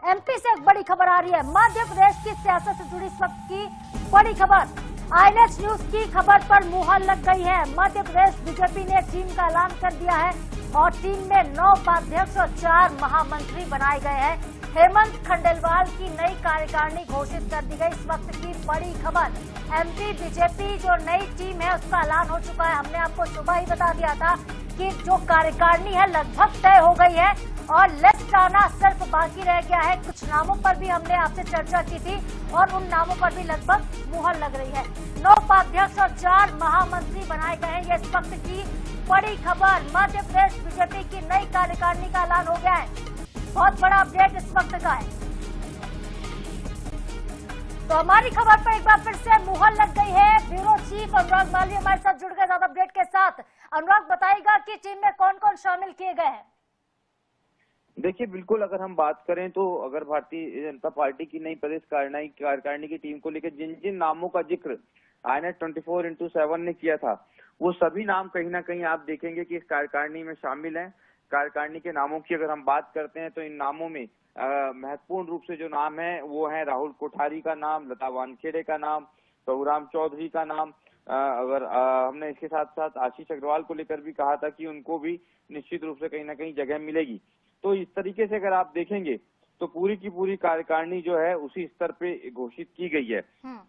MP से एक बड़ी खबर आ रही है। मध्य प्रदेश की सियासत से जुड़ी इस वक्त की बड़ी खबर, आईएनएच न्यूज की खबर पर मुहर लग गई है। मध्य प्रदेश बीजेपी ने टीम का ऐलान कर दिया है और टीम में 9 उपाध्यक्ष और 4 महामंत्री बनाए गए हैं। हेमंत खंडेलवाल की नई कार्यकारिणी घोषित कर दी गई। इस वक्त की बड़ी खबर, एमपी बीजेपी जो नई टीम है उसका ऐलान हो चुका है। हमने आपको सुबह ही बता दिया था कि जो कार्यकारिणी है लगभग तय हो गई है और लिस्ट आना सिर्फ बाकी रह गया है। कुछ नामों पर भी हमने आपसे चर्चा की थी और उन नामों पर भी लगभग मुहर लग रही है। 9 उपाध्यक्ष और 4 महामंत्री बनाए गए हैं। ये इस वक्त की बड़ी खबर, मध्य प्रदेश बीजेपी की नई कार्यकारिणी का ऐलान हो गया है। बहुत बड़ा अपडेट इस वक्त का है। तो हमारी खबर पर एक बार फिर से मुहर लग गई है। ब्यूरो चीफ अनुराग मालवीय हमारे साथ जुड़ गए ज्यादा अपडेट के साथ। अनुराग, बताइएगा कि टीम में कौन कौन शामिल किए गए हैं? देखिए, बिल्कुल अगर हम बात करें तो अगर भारतीय जनता पार्टी की नई प्रदेश कार्यकारिणी की टीम को लेकर जिन जिन नामों का जिक्र आईएनएच 24x7 ने किया था, वो सभी नाम कहीं ना कहीं आप देखेंगे कि इस कार्यकारिणी में शामिल हैं। कार्यकारिणी के नामों की अगर हम बात करते हैं तो इन नामों में महत्वपूर्ण रूप से जो नाम है वो है राहुल कोठारी का नाम, लता वानखेड़े का नाम, प्रभुराम चौधरी का नाम। अगर हमने इसके साथ साथ आशीष अग्रवाल को लेकर भी कहा था कि उनको भी निश्चित रूप से कहीं ना कहीं जगह मिलेगी। तो इस तरीके से अगर आप देखेंगे तो पूरी की पूरी कार्यकारिणी जो है उसी स्तर पे घोषित की गई है।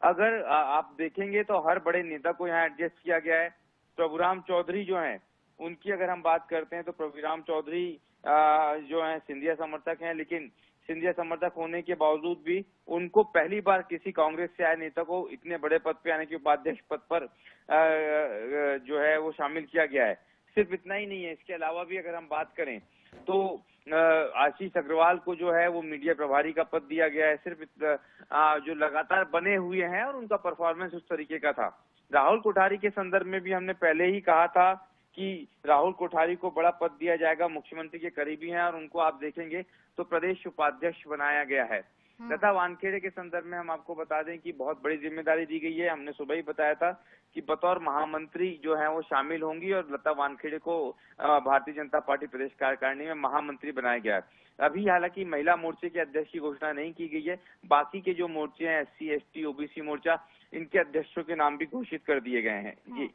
अगर आप देखेंगे तो हर बड़े नेता को यहाँ एडजस्ट किया गया है। प्रभुराम चौधरी जो है उनकी अगर हम बात करते हैं तो प्रभुराम चौधरी जो है सिंधिया समर्थक हैं, लेकिन सिंधिया समर्थक होने के बावजूद भी उनको पहली बार किसी कांग्रेस से आए नेता को इतने बड़े पद पे यानी कि उपाध्यक्ष पद पर जो है वो शामिल किया गया है। सिर्फ इतना ही नहीं है, इसके अलावा भी अगर हम बात करें तो आशीष अग्रवाल को जो है वो मीडिया प्रभारी का पद दिया गया है। सिर्फ जो लगातार बने हुए हैं और उनका परफॉर्मेंस उस तरीके का था। राहुल कोठारी के संदर्भ में भी हमने पहले ही कहा था कि राहुल कोठारी को बड़ा पद दिया जाएगा, मुख्यमंत्री के करीबी हैं और उनको आप देखेंगे तो प्रदेश उपाध्यक्ष बनाया गया है। लता वानखेड़े के संदर्भ में हम आपको बता दें कि बहुत बड़ी जिम्मेदारी दी गई है। हमने सुबह ही बताया था कि बतौर महामंत्री जो है वो शामिल होंगी और लता वानखेड़े को भारतीय जनता पार्टी प्रदेश कार्यकारिणी में महामंत्री बनाया गया है। अभी हालांकि महिला मोर्चे के अध्यक्ष की घोषणा नहीं की गई है। बाकी के जो मोर्चे हैं, SC ST OBC मोर्चा, इनके अध्यक्षों के नाम भी घोषित कर दिए गए हैं। जी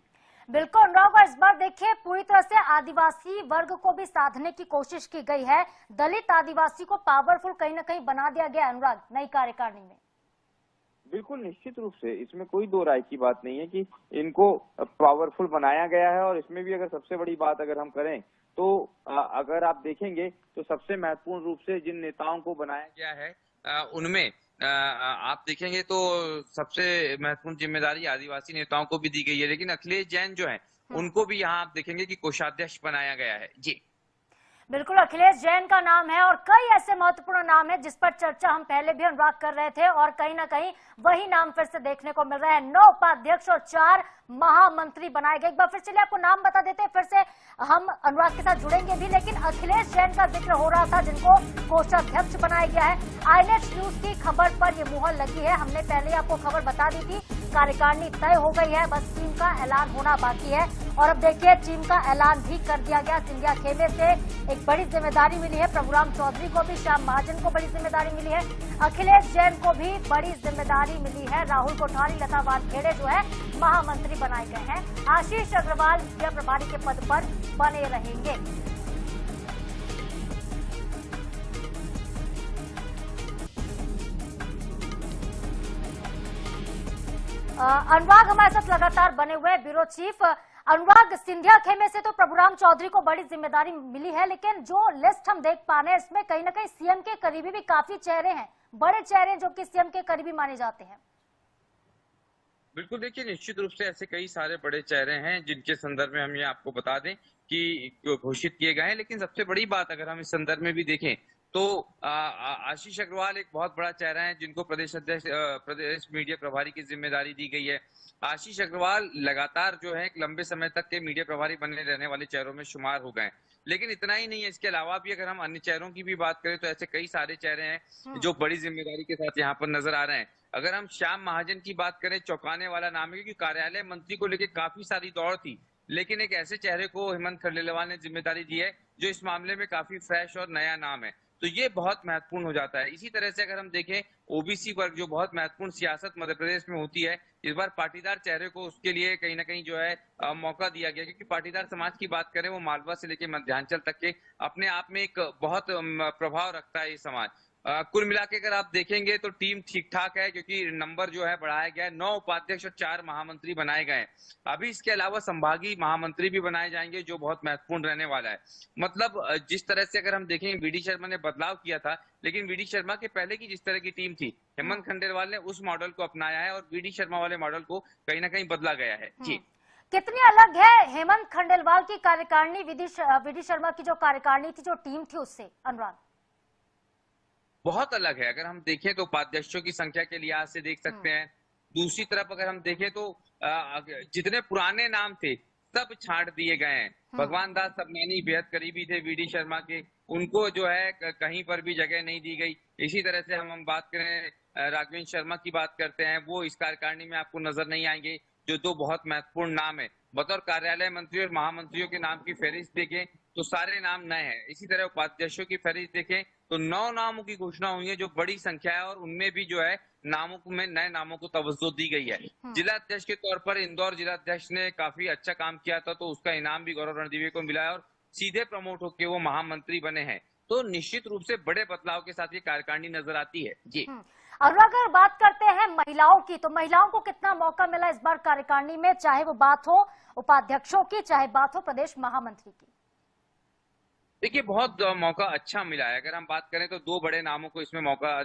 बिल्कुल अनुराग, इस बार देखिए पूरी तरह से आदिवासी वर्ग को भी साधने की कोशिश की गई है। दलित आदिवासी को पावरफुल कहीं ना कहीं बना दिया गया अनुराग नई कार्यकारिणी में। बिल्कुल निश्चित रूप से इसमें कोई दो राय की बात नहीं है कि इनको पावरफुल बनाया गया है। और इसमें भी अगर सबसे बड़ी बात अगर हम करें तो अगर आप देखेंगे तो सबसे महत्वपूर्ण रूप से जिन नेताओं को बनाया गया है उनमें आप देखेंगे तो सबसे महत्वपूर्ण जिम्मेदारी आदिवासी नेताओं को भी दी गई है। लेकिन अखिलेश जैन जो है उनको भी यहाँ आप देखेंगे कि कोषाध्यक्ष बनाया गया है। जी बिल्कुल, अखिलेश जैन का नाम है और कई ऐसे महत्वपूर्ण नाम है जिस पर चर्चा हम पहले भी अनुराग कर रहे थे और कहीं ना कहीं वही नाम फिर से देखने को मिल रहा है। 9 उपाध्यक्ष और 4 महामंत्री बनाए गए। एक बार फिर चलिए आपको नाम बता देते हैं, फिर से हम अनुराग के साथ जुड़ेंगे भी। लेकिन अखिलेश जैन का जिक्र हो रहा था जिनको कोषाध्यक्ष बनाया गया है। आईएनएच न्यूज की खबर पर यह मुहर लगी है। हमने पहले आपको खबर बता दी थी, कार्यकारिणी तय हो गई है, बस टीम का ऐलान होना बाकी है। और अब देखिए टीम का ऐलान भी कर दिया गया। सिंधिया खेमे से एक बड़ी जिम्मेदारी मिली है, प्रभुराम चौधरी को भी, श्याम महाजन को बड़ी जिम्मेदारी मिली है, अखिलेश जैन को भी बड़ी जिम्मेदारी मिली है। राहुल कोठारी, लता वानखेड़े जो है महामंत्री बनाए गए हैं। आशीष अग्रवाल मीडिया प्रभारी के पद पर बने रहेंगे। अनुराग हमारे साथ लगातार बने हुए ब्यूरो चीफ। अनुराग, सिंधिया खेमे से तो प्रभुराम चौधरी को बड़ी जिम्मेदारी मिली है, लेकिन जो लिस्ट हम देख पा रहे हैं इसमें कहीं ना कहीं सीएम के करीबी भी काफी चेहरे हैं, बड़े चेहरे जो कि सीएम के करीबी माने जाते हैं। बिल्कुल, देखिए निश्चित रूप से ऐसे कई सारे बड़े चेहरे हैं जिनके संदर्भ में हम ये आपको बता दें कि घोषित किए गए हैं। लेकिन सबसे बड़ी बात अगर हम इस संदर्भ में भी देखें तो आशीष अग्रवाल एक बहुत बड़ा चेहरा है जिनको प्रदेश अध्यक्ष प्रदेश मीडिया प्रभारी की जिम्मेदारी दी गई है। आशीष अग्रवाल लगातार जो है एक लंबे समय तक के मीडिया प्रभारी बने रहने वाले चेहरों में शुमार हो गए। लेकिन इतना ही नहीं है, इसके अलावा भी अगर हम अन्य चेहरों की भी बात करें तो ऐसे कई सारे चेहरे हैं जो बड़ी जिम्मेदारी के साथ यहाँ पर नजर आ रहे हैं। अगर हम श्याम महाजन की बात करें, चौंकाने वाला नाम है क्योंकि कार्यालय मंत्री को लेकर काफी सारी दौड़ थी, लेकिन एक ऐसे चेहरे को हेमंत खंडेलवाल ने जिम्मेदारी दी है जो इस मामले में काफी फ्रेश और नया नाम है। तो ये बहुत महत्वपूर्ण हो जाता है। इसी तरह से अगर हम देखें ओबीसी वर्ग, जो बहुत महत्वपूर्ण सियासत मध्य प्रदेश में होती है, इस बार पाटीदार चेहरे को उसके लिए कहीं ना कहीं जो है मौका दिया गया, क्योंकि पाटीदार समाज की बात करें, वो मालवा से लेकर मध्यांचल तक के अपने आप में एक बहुत प्रभाव रखता है ये समाज। कुल मिला के अगर आप देखेंगे तो टीम ठीक ठाक है, क्योंकि नंबर जो है बढ़ाया गया है। 9 उपाध्यक्ष और 4 महामंत्री बनाए गए हैं। अभी इसके अलावा संभागीय महामंत्री भी बनाए जाएंगे, जो बहुत महत्वपूर्ण रहने वाला है। मतलब जिस तरह से अगर हम देखें, वीडी शर्मा ने बदलाव किया था, लेकिन वीडी शर्मा के पहले की जिस तरह की टीम थी, हेमंत खंडेलवाल ने उस मॉडल को अपनाया है और वीडी शर्मा वाले मॉडल को कहीं ना कहीं बदला गया है। जी, कितनी अलग है हेमंत खंडेलवाल की कार्यकारिणी वीडी शर्मा की जो कार्यकारिणी थी, जो टीम थी, उससे? अनुराग, बहुत अलग है। अगर हम देखें तो उपाध्यक्षों की संख्या के लिहाज से देख सकते हैं। दूसरी तरफ अगर हम देखें तो जितने पुराने नाम थे सब छांट दिए गए हैं। भगवान दास सबनानी बेहद करीबी थे वीडी शर्मा के, उनको जो है कहीं पर भी जगह नहीं दी गई। इसी तरह से हम बात करें राघवेंद्र शर्मा की बात करते हैं, वो इस कार्यकारिणी में आपको नजर नहीं आएंगे, जो 2 बहुत महत्वपूर्ण नाम है। बतौर कार्यालय मंत्री और महामंत्रियों के नाम की फहरिस्त देखें तो सारे नाम नए हैं। इसी तरह उपाध्यक्षों की फहरिस्त देखें तो 9 नामों की घोषणा हुई है, जो बड़ी संख्या है, और उनमें भी जो है नामों में नए नामों को तवज्जो दी गई है। जिला अध्यक्ष के तौर पर इंदौर जिला अध्यक्ष ने काफी अच्छा काम किया था, तो उसका इनाम भी गौरव रणदीवे को मिला है और सीधे प्रमोट होकर वो महामंत्री बने हैं। तो निश्चित रूप से बड़े बदलाव के साथ ये कार्यकारिणी नजर आती है। जी, और अगर बात करते हैं महिलाओं की, तो महिलाओं को कितना मौका मिला इस बार कार्यकारिणी में, चाहे वो बात हो उपाध्यक्षों की, चाहे बात हो प्रदेश महामंत्री की? देखिए, बहुत मौका अच्छा मिला है। अगर हम बात करें तो 2 बड़े नामों को इसमें मौका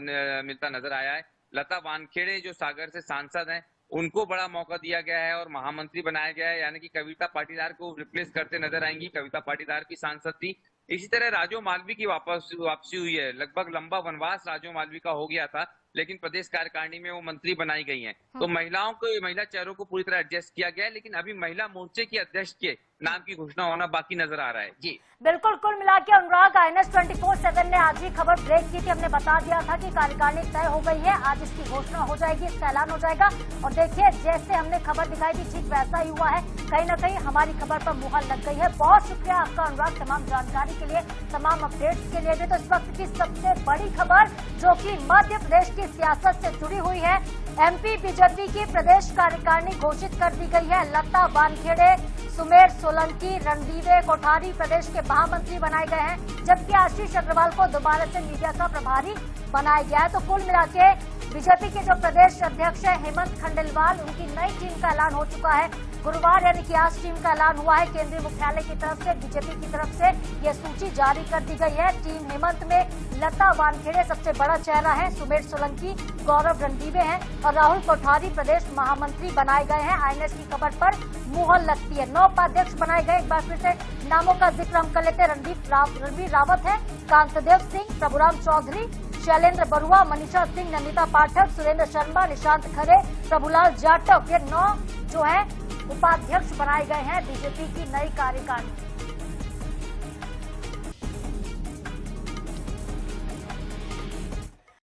मिलता नजर आया है। लता वानखेड़े जो सागर से सांसद हैं, उनको बड़ा मौका दिया गया है और महामंत्री बनाया गया है, यानी कि कविता पाटीदार को रिप्लेस करते नजर आएंगी। कविता पाटीदार की सांसद थी। इसी तरह राजो मालवी की वापसी हुई है। लगभग लंबा वनवास राजो मालवी का हो गया था, लेकिन प्रदेश कार्यकारिणी में वो मंत्री बनाई गई हैं। तो महिला चेहरों को पूरी तरह एडजस्ट किया गया है, लेकिन अभी महिला मोर्चे की अध्यक्ष के नाम की घोषणा होना बाकी नजर आ रहा है। जी, बिल्कुल। कुल मिला के अनुराग, INS 24/7 ने आज ही खबर ब्रेक की थी। हमने बता दिया था कि कार्यकारिणी तय हो गई है, आज इसकी घोषणा हो जाएगी, इसका ऐलान हो जाएगा। और देखिए, जैसे हमने खबर दिखाई थी ठीक वैसा ही हुआ है। कहीं ना कहीं हमारी खबर पर मुहर लग गई है। बहुत शुक्रिया आपका अनुराग, तमाम जानकारी के लिए, तमाम अपडेट्स के लिए भी। तो इस वक्त की सबसे बड़ी खबर जो कि मध्य प्रदेश की सियासत से जुड़ी हुई है, MP बीजेपी की प्रदेश कार्यकारिणी घोषित कर दी गई है। लता वानखेड़े, सुमेर सोलंकी, रणदीवे कोठारी प्रदेश के महामंत्री बनाए गए हैं, जबकि आशीष अग्रवाल को दोबारा से मीडिया का प्रभारी बनाया गया है। तो कुल मिला के बीजेपी के जो प्रदेश अध्यक्ष है हेमंत खंडेलवाल, उनकी नई टीम का ऐलान हो चुका है। गुरुवार यानी कि आज टीम का ऐलान हुआ है। केंद्रीय मुख्यालय की तरफ से, बीजेपी की तरफ से यह सूची जारी कर दी गई है। टीम हेमंत में लता वानखेड़े सबसे बड़ा चेहरा है, सुमेर सोलंकी, गौरव रणदीवे हैं और राहुल कोठारी प्रदेश महामंत्री बनाए गए हैं। INS की खबर पर मुहर लगती है। 9 उपाध्यक्ष बनाए गए। एक बार फिर से नामों का जिक्र हम कर लेते हैं। रणवीर रावत है, कांतदेव सिंह, प्रभुराम चौधरी, शैलेंद्र बरुआ, मनीषा सिंह, नमिता पाठक, सुरेंद्र शर्मा, निशांत खरे, प्रभुलाल जाटव, ये 9 जो है उपाध्यक्ष बनाए गए हैं बीजेपी की नई कार्यकारिणी।